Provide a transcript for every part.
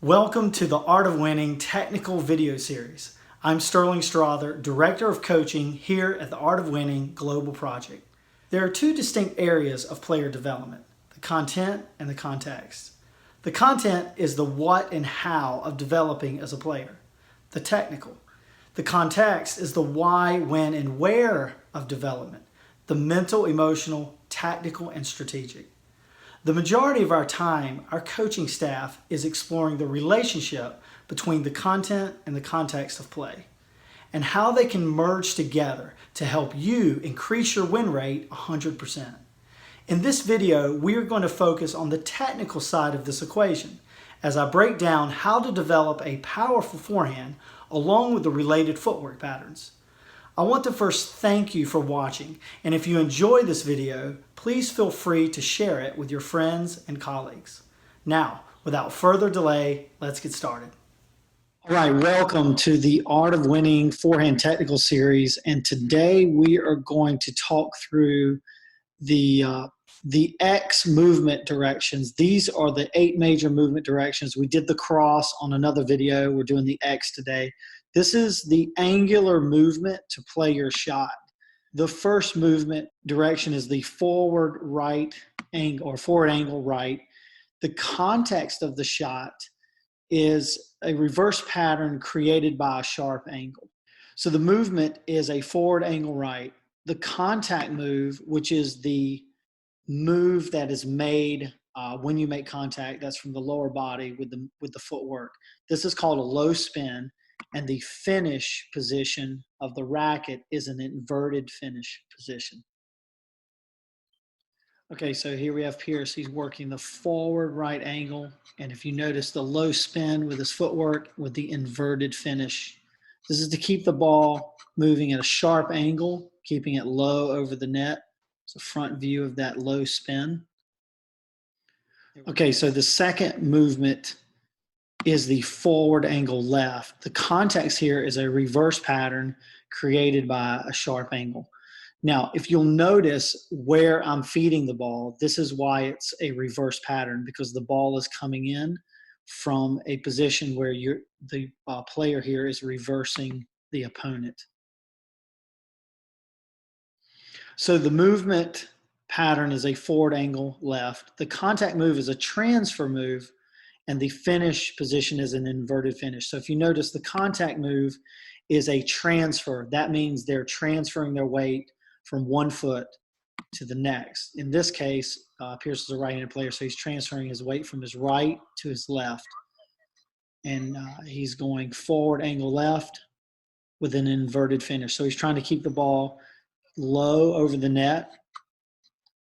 Welcome to the Art of Winning technical video series. I'm Sterling Strother, Director of Coaching here at the Art of Winning Global Project. There are two distinct areas of player development, the content and the context. The content is the what and how of developing as a player, the technical. The context is the why, when, and where of development, the mental, emotional, tactical, and strategic. The majority of our time, our coaching staff is exploring the relationship between the content and the context of play and how they can merge together to help you increase your win rate 100%. In this video, we are going to focus on the technical side of this equation as I break down how to develop a powerful forehand along with the related footwork patterns. I want to first thank you for watching, and if you enjoy this video, please feel free to share it with your friends and colleagues. Now, without further delay, let's get started. All right, welcome to the Art of Winning Forehand Technical Series, and today we are going to talk through the X movement directions. These are the 8 major movement directions. We did the cross on another video. We're doing the X today. This is the angular movement to play your shot. The first movement direction is the forward right angle or forward angle right. The context of the shot is a reverse pattern created by a sharp angle. So the movement is a forward angle right. The contact move, which is the move that is made when you make contact, that's from the lower body with the footwork. This is called a low spin. And the finish position of the racket is an inverted finish position. Okay, so here we have Pierce. He's working the forward right angle. And if you notice the low spin with his footwork with the inverted finish. This is to keep the ball moving at a sharp angle, keeping it low over the net. It's a front view of that low spin. Okay, so the second movement is the forward angle left. The context here is a reverse pattern created by a sharp angle. Now, if you'll notice where I'm feeding the ball, this is why it's a reverse pattern, because the ball is coming in from a position where the player here is reversing the opponent. So the movement pattern is a forward angle left. The contact move is a transfer move, and the finish position is an inverted finish. So if you notice, the contact move is a transfer. That means they're transferring their weight from one foot to the next. In this case, Pierce is a right-handed player, so he's transferring his weight from his right to his left. And he's going forward angle left with an inverted finish. So he's trying to keep the ball low over the net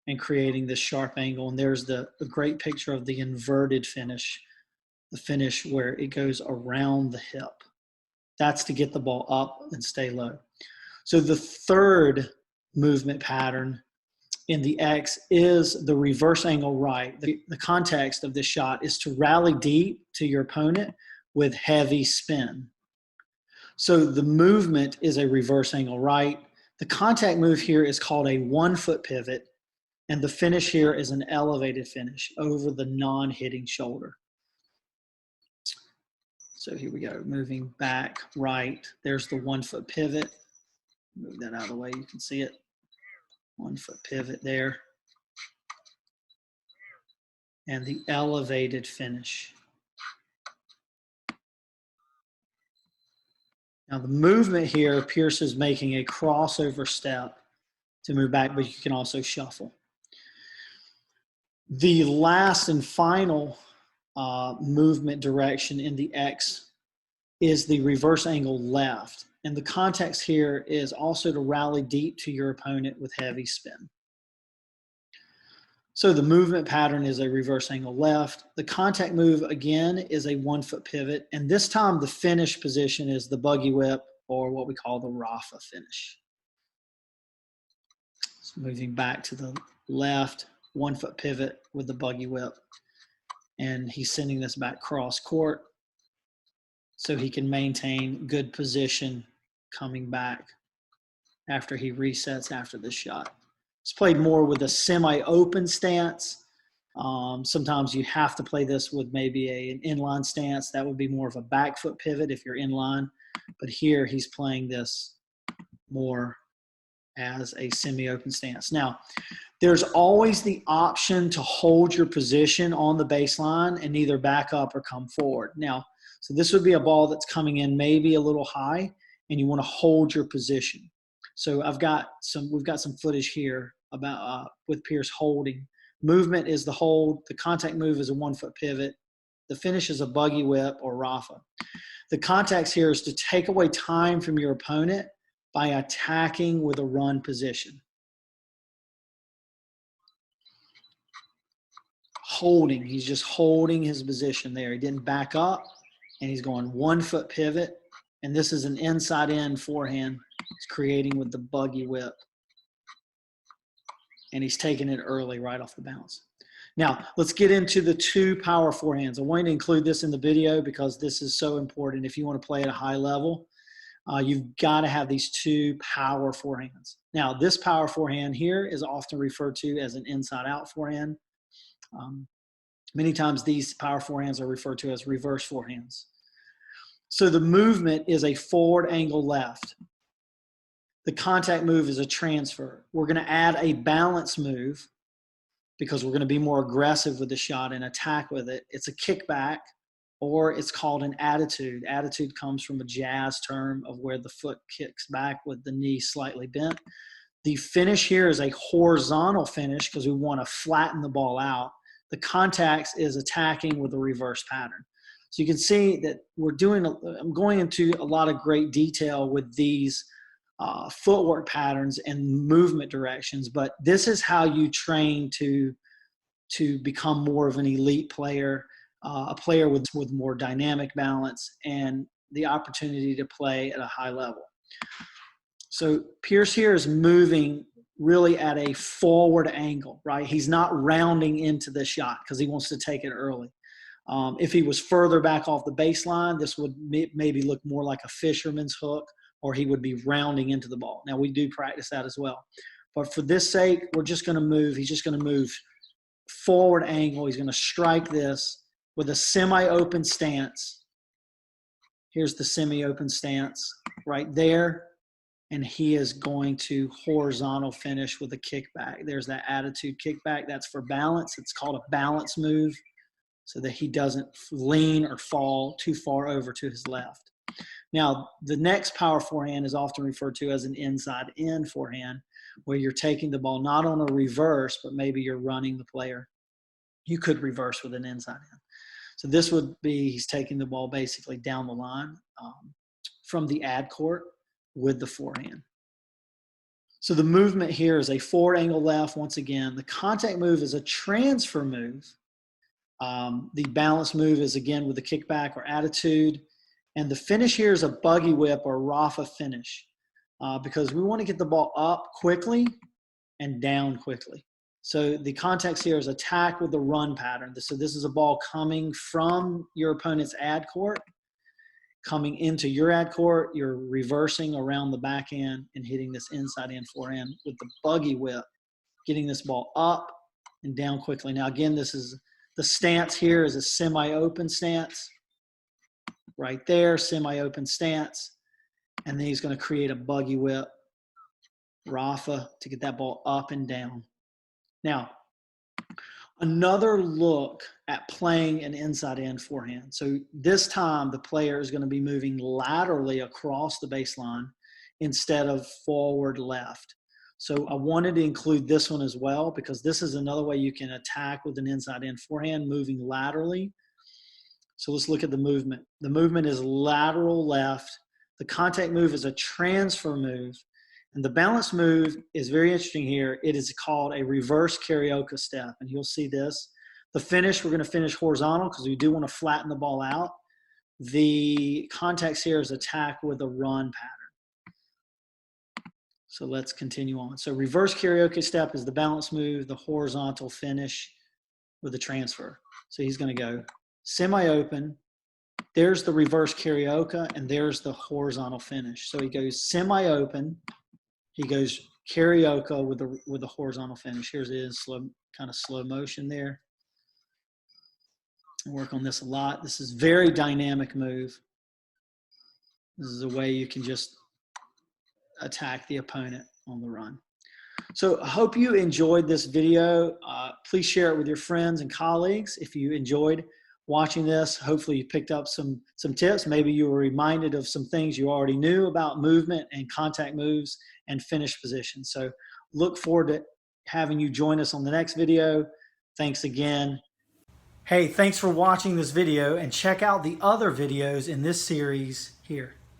and creating this sharp angle. And there's a great picture of the inverted finish. The finish where it goes around the hip. That's to get the ball up and stay low. So the third movement pattern in the X is the reverse angle right. The context of this shot is to rally deep to your opponent with heavy spin. So the movement is a reverse angle right. The contact move here is called a 1-foot pivot, and the finish here is an elevated finish over the non-hitting shoulder. So here we go, moving back right. There's the 1-foot pivot. Move that out of the way, you can see it. 1-foot pivot there. And the elevated finish. Now the movement here, Pierce is making a crossover step to move back, but you can also shuffle. The last and final movement direction in the X is the reverse angle left. And the context here is also to rally deep to your opponent with heavy spin. So the movement pattern is a reverse angle left. The contact move, again, is a 1-foot pivot. And this time the finish position is the buggy whip, or what we call the Rafa finish. So moving back to the left, 1-foot pivot with the buggy whip. And he's sending this back cross court so he can maintain good position coming back after he resets after the shot. It's played more with a semi-open stance Sometimes you have to play this with maybe an inline stance. That would be more of a back foot pivot if you're inline. But here he's playing this more as a semi-open stance. Now, there's always the option to hold your position on the baseline and either back up or come forward. Now, so this would be a ball that's coming in maybe a little high, and you want to hold your position. So we've got some footage here about with Pierce holding. Movement is the hold. The contact move is a 1 foot pivot. The finish is a buggy whip or rafa. The context here is to take away time from your opponent by attacking with a run position. Holding, he's just holding his position there. He didn't back up, and he's going 1 foot pivot. And this is an inside in forehand. He's creating with the buggy whip. And he's taking it early right off the bounce. Now, let's get into the 2 power forehands. I wanted to include this in the video because this is so important. If you want to play at a high level, you've got to have these 2 power forehands. Now, this power forehand here is often referred to as an inside-out forehand. Many times these power forehands are referred to as reverse forehands. So the movement is a forward angle left. The contact move is a transfer. We're going to add a balance move because we're going to be more aggressive with the shot and attack with it. It's a kickback, or it's called an attitude. Attitude comes from a jazz term of where the foot kicks back with the knee slightly bent. The finish here is a horizontal finish because we want to flatten the ball out. The contact is attacking with a reverse pattern. So you can see that I'm going into a lot of great detail with these footwork patterns and movement directions, but this is how you train to become more of an elite player, a player with more dynamic balance and the opportunity to play at a high level. So Pierce here is moving really at a forward angle, right? He's not rounding into the shot because he wants to take it early. If he was further back off the baseline, this would maybe look more like a fisherman's hook, or he would be rounding into the ball. Now, we do practice that as well. But for this sake, we're just going to move. He's just going to move forward angle. He's going to strike this with a semi-open stance. Here's the semi-open stance right there. And he is going to horizontal finish with a kickback. There's that attitude kickback. That's for balance. It's called a balance move so that he doesn't lean or fall too far over to his left. Now, the next power forehand is often referred to as an inside-in forehand, where you're taking the ball not on a reverse, but maybe you're running the player. You could reverse with an inside-in. So this would be he's taking the ball basically down the line from the ad court with the forehand. So the movement here is a forward angle left once again. The contact move is a transfer move. The balance move is again with the kickback or attitude. And the finish here is a buggy whip or rafa finish because we want to get the ball up quickly and down quickly. So the context here is attack with the run pattern. So this is a ball coming from your opponent's ad court, coming into your ad court. You're reversing around the backhand and hitting this inside in forehand with the buggy whip, getting this ball up and down quickly. Now, again, this is the stance here is a semi-open stance. Right there, semi-open stance. And then he's going to create a buggy whip, rafa, to get that ball up and down. Now, another look at playing an inside-in forehand. So this time, the player is going to be moving laterally across the baseline instead of forward left. So I wanted to include this one as well because this is another way you can attack with an inside-in forehand, moving laterally. So let's look at the movement. The movement is lateral left. The contact move is a transfer move. And the balance move is very interesting here. It is called a reverse karaoke step. And you'll see this. The finish, we're going to finish horizontal because we do want to flatten the ball out. The context here is attack with a run pattern. So let's continue on. So reverse karaoke step is the balance move, the horizontal finish with the transfer. So he's going to go semi-open, there's the reverse karaoke, and there's the horizontal finish. So he goes semi-open, he goes karaoke with the horizontal finish. Here's it in kind of slow motion there. I work on this a lot. This is a very dynamic move. This is a way you can just attack the opponent on the run. So I hope you enjoyed this video. Please share it with your friends and colleagues. If you enjoyed watching this, hopefully you picked up some tips. Maybe you were reminded of some things you already knew about movement and contact moves and finish position. So look forward to having you join us on the next video. Thanks again. Hey, thanks for watching this video, and check out the other videos in this series here.